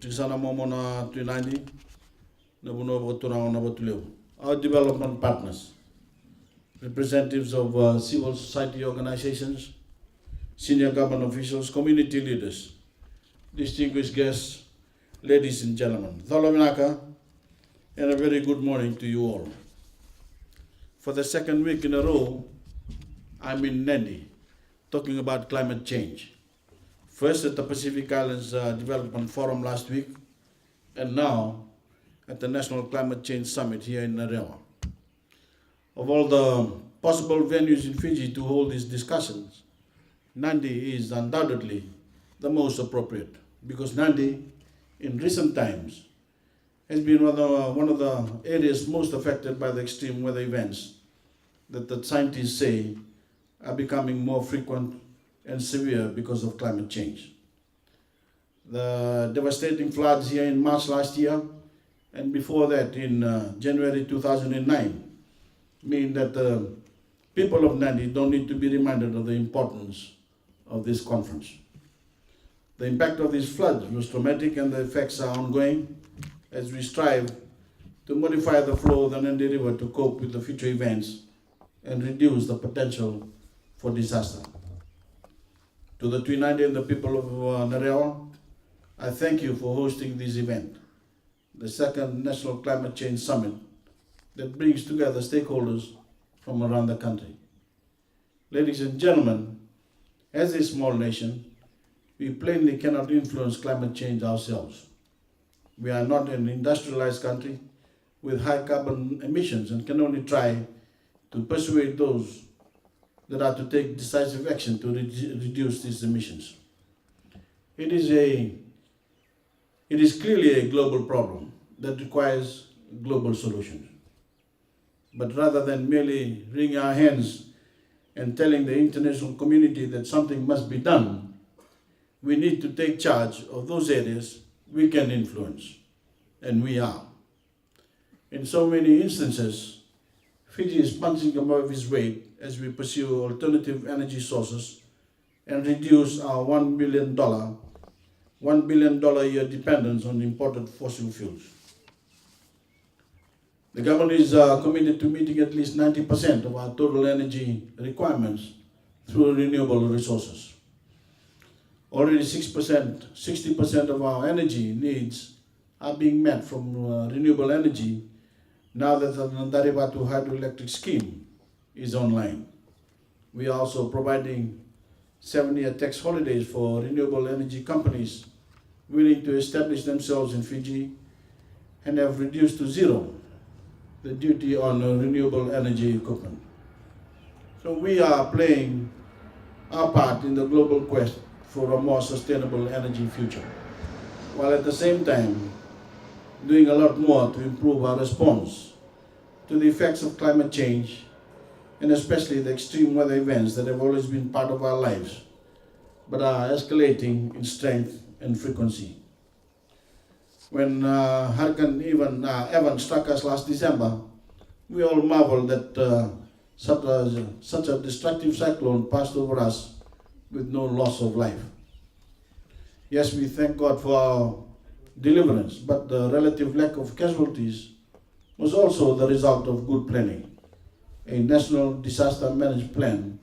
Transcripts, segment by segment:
Tisana Momona 290, Nabuno Turao. Our development partners, representatives of civil society organizations, senior government officials, community leaders, distinguished guests, ladies and gentlemen. Tholominaka, and a very good morning to you all. For the second week in a row, I'm in Nandi, talking about climate change. First at the Pacific Islands Development Forum last week, and now at the National Climate Change Summit here in Narewa. Of all the possible venues in Fiji to hold these discussions, Nandi is undoubtedly the most appropriate, because Nandi, in recent times, has been one of the areas most affected by the extreme weather events that the scientists say are becoming more frequent and severe because of climate change. The devastating floods here in March last year, and before that in January 2009, mean that the people of Nandi don't need to be reminded of the importance of this conference. The impact of these floods was traumatic, and the effects are ongoing as we strive to modify the flow of the Nandi River to cope with the future events and reduce the potential for disaster. To the 290 and the people of Narewa, I thank you for hosting this event, the second National Climate Change Summit that brings together stakeholders from around the country. Ladies and gentlemen, as a small nation, we plainly cannot influence climate change ourselves. We are not an industrialized country with high carbon emissions and can only try to persuade those that are to take decisive action to reduce these emissions. It is clearly a global problem that requires global solutions. But rather than merely wringing our hands and telling the international community that something must be done, we need to take charge of those areas we can influence, and we are. In so many instances, Fiji is punching above its weight as we pursue alternative energy sources and reduce our $1 billion a year dependence on imported fossil fuels. The government is committed to meeting at least 90% of our total energy requirements through renewable resources. Already 60% of our energy needs are being met from renewable energy now that the Nandaribatu hydroelectric scheme is online. We are also providing 7-year tax holidays for renewable energy companies willing to establish themselves in Fiji, and have reduced to zero the duty on renewable energy equipment. So we are playing our part in the global quest for a more sustainable energy future, while at the same time doing a lot more to improve our response to the effects of climate change, and especially the extreme weather events that have always been part of our lives, but are escalating in strength and frequency. When Hurricane Evan struck us last December, we all marveled that such a destructive cyclone passed over us with no loss of life. Yes, we thank God for our deliverance, but the relative lack of casualties was also the result of good planning, a national disaster management plan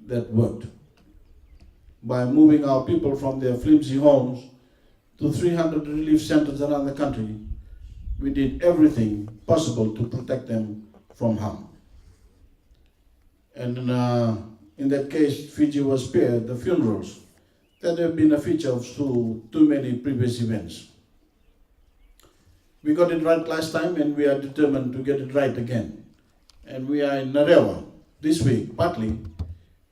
that worked. By moving our people from their flimsy homes to 300 relief centers around the country, we did everything possible to protect them from harm. And in that case, Fiji was spared the funerals that have been a feature of too many previous events. We got it right last time, and we are determined to get it right again. And we are in Narewa this week, partly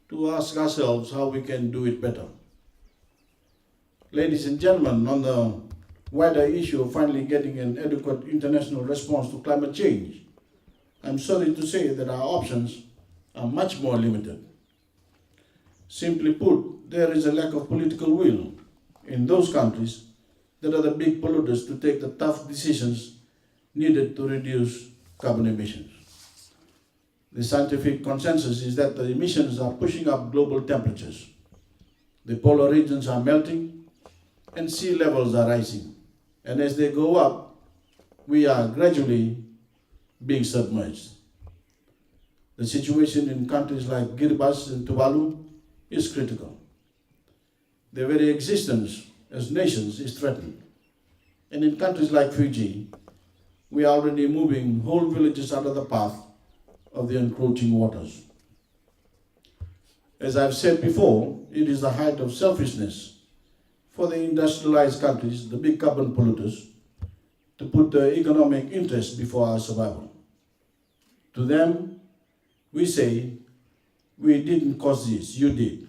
to ask ourselves how we can do it better. Ladies and gentlemen, on the wider issue of finally getting an adequate international response to climate change, I'm sorry to say that our options are much more limited. Simply put, there is a lack of political will in those countries that are the big polluters to take the tough decisions needed to reduce carbon emissions. The scientific consensus is that the emissions are pushing up global temperatures. The polar regions are melting and sea levels are rising. And as they go up, we are gradually being submerged. The situation in countries like Kiribati and Tuvalu is critical. Their very existence as nations is threatened. And in countries like Fiji, we are already moving whole villages out of the path of the encroaching waters. As I've said before, it is the height of selfishness for the industrialized countries, the big carbon polluters, to put their economic interests before our survival. To them, we say, we didn't cause this, you did.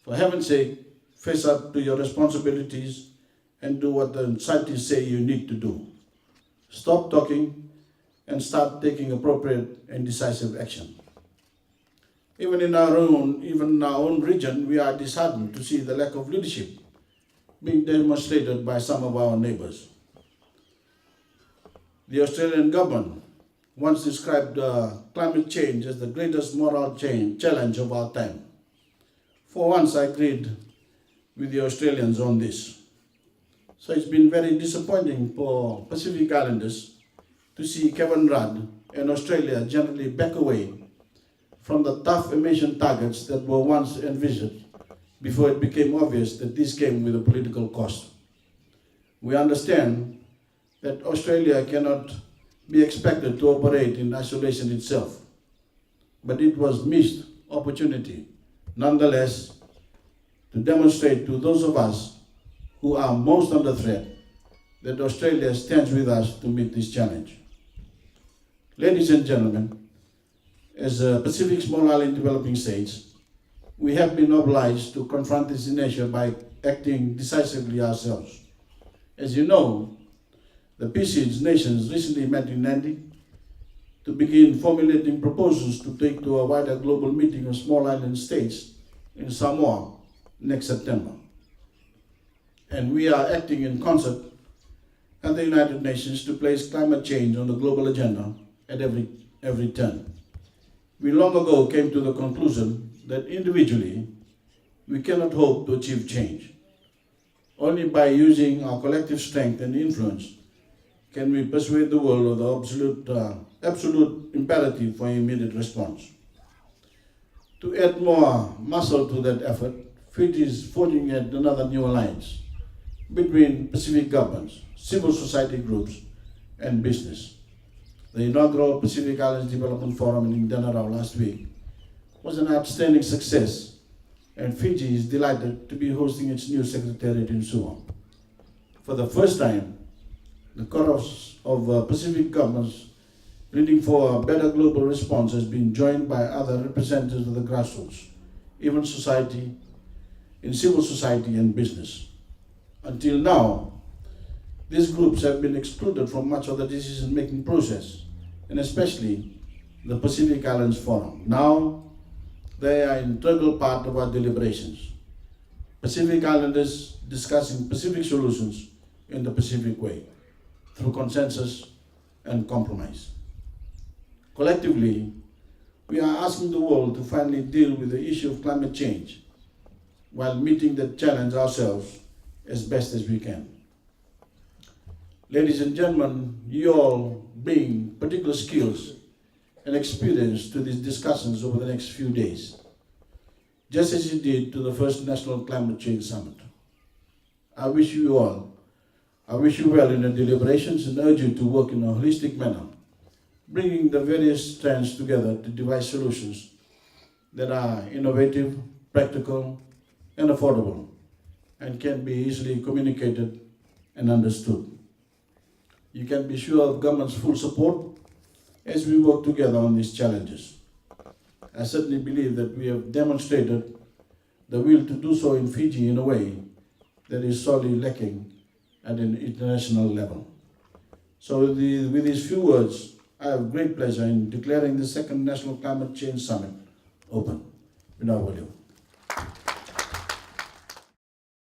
For heaven's sake, face up to your responsibilities and do what the scientists say you need to do. Stop talking and start taking appropriate and decisive action. Even in our own region, we are disheartened to see the lack of leadership being demonstrated by some of our neighbors. The Australian government once described climate change as the greatest moral challenge of our time. For once, I agreed with the Australians on this. So it's been very disappointing for Pacific Islanders to see Kevin Rudd and Australia generally back away from the tough emission targets that were once envisaged before it became obvious that this came with a political cost. We understand that Australia cannot be expected to operate in isolation itself, but it was missed opportunity, nonetheless, to demonstrate to those of us who are most under threat that Australia stands with us to meet this challenge. Ladies and gentlemen, as a Pacific Small Island developing states, we have been obliged to confront this inertia by acting decisively ourselves. As you know, the PCIDS nations recently met in Nadi to begin formulating proposals to take to a wider global meeting of small island states in Samoa next September. And we are acting in concert at the United Nations to place climate change on the global agenda at every turn. We long ago came to the conclusion that individually we cannot hope to achieve change. Only by using our collective strength and influence can we persuade the world of the absolute imperative for immediate response. To add more muscle to that effort, Fiji is forging yet another new alliance between Pacific governments, civil society groups, and business. The inaugural Pacific Islands Development Forum in Danarau last week was an outstanding success, and Fiji is delighted to be hosting its new secretariat in Suva. For the first time, the chorus of Pacific governments pleading for a better global response has been joined by other representatives of the grassroots, even society, in civil society and business. Until now, these groups have been excluded from much of the decision-making process, and especially the Pacific Islands Forum. Now, they are an integral part of our deliberations. Pacific Islanders discussing Pacific solutions in the Pacific way, through consensus and compromise. Collectively, we are asking the world to finally deal with the issue of climate change while meeting the challenge ourselves as best as we can. Ladies and gentlemen, you all bring particular skills and experience to these discussions over the next few days, just as you did to the first National Climate Change Summit. I wish you well in your deliberations and urge you to work in a holistic manner, bringing the various strands together to devise solutions that are innovative, practical, and affordable, and can be easily communicated and understood. You can be sure of government's full support as we work together on these challenges. I certainly believe that we have demonstrated the will to do so in Fiji in a way that is sorely lacking at an international level. So with these few words, I have great pleasure in declaring the second National Climate Change Summit open. Vinawalio.